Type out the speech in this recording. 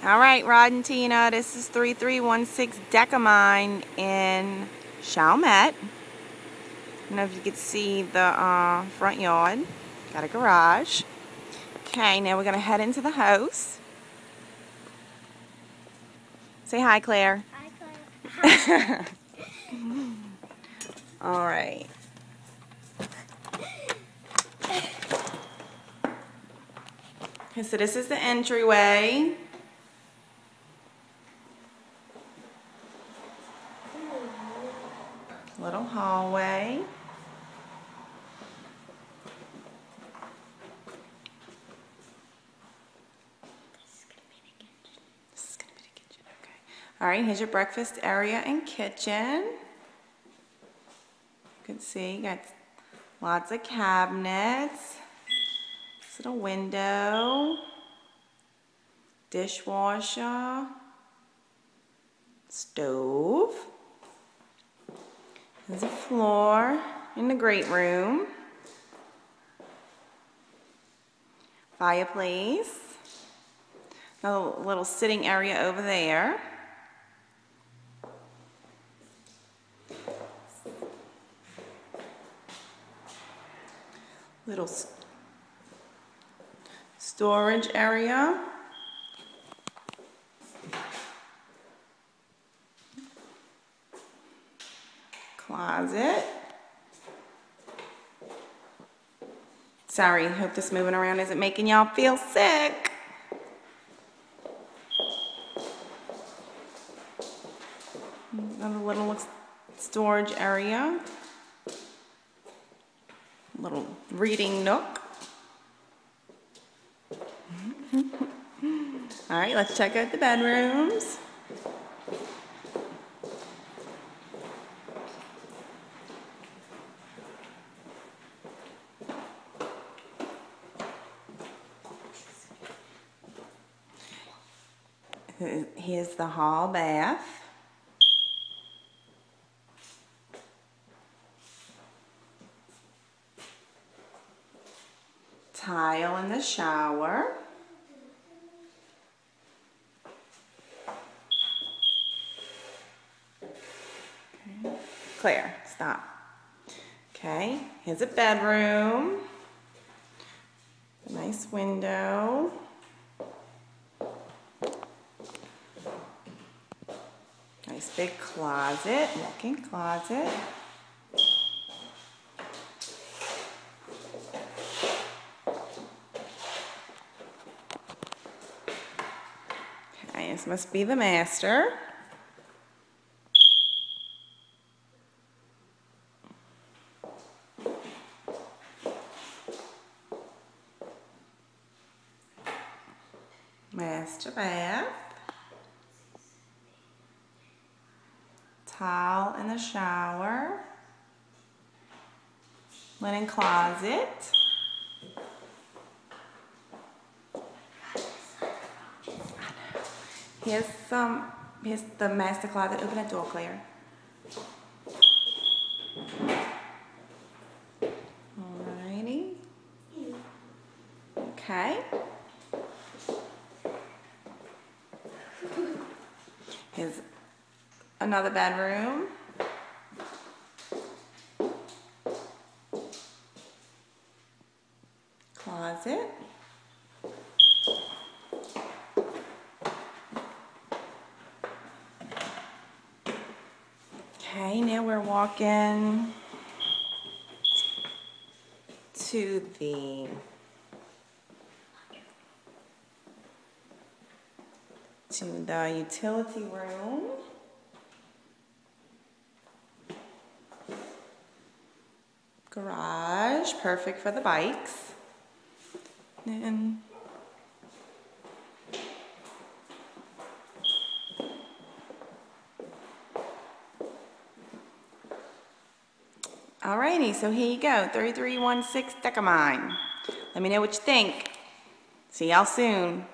All right, Rod and Tina, this is 3316 Decamine in Chalmette. I don't know if you can see the front yard. Got a garage. Okay, now we're going to head into the house. Say hi, Claire. Hi, Claire. All right. Okay, so this is the entryway. Little hallway. This is going to be the kitchen. Okay. All right, here's your breakfast area and kitchen. You can see you got lots of cabinets. This little window. Dishwasher. Stove. There's a floor in the great room. Fireplace. A little sitting area over there. Little storage area. Closet. Sorry, hope this moving around isn't making y'all feel sick. Another little storage area. Little reading nook. All right, let's check out the bedrooms. Here's the hall bath. Tile in the shower. Okay. Claire, stop. Okay, here's a bedroom. A nice window. Nice big closet, walk-in closet. Okay, this must be the master. Master bath. Towel in the shower. Linen closet. Here's the master closet. Open that door, Claire. Alrighty. Okay. Here's another bedroom. Closet. Okay, now we're walking to the utility room. Garage, perfect for the bikes. And alrighty, so here you go, 3316 Decamine. Let me know what you think. See y'all soon.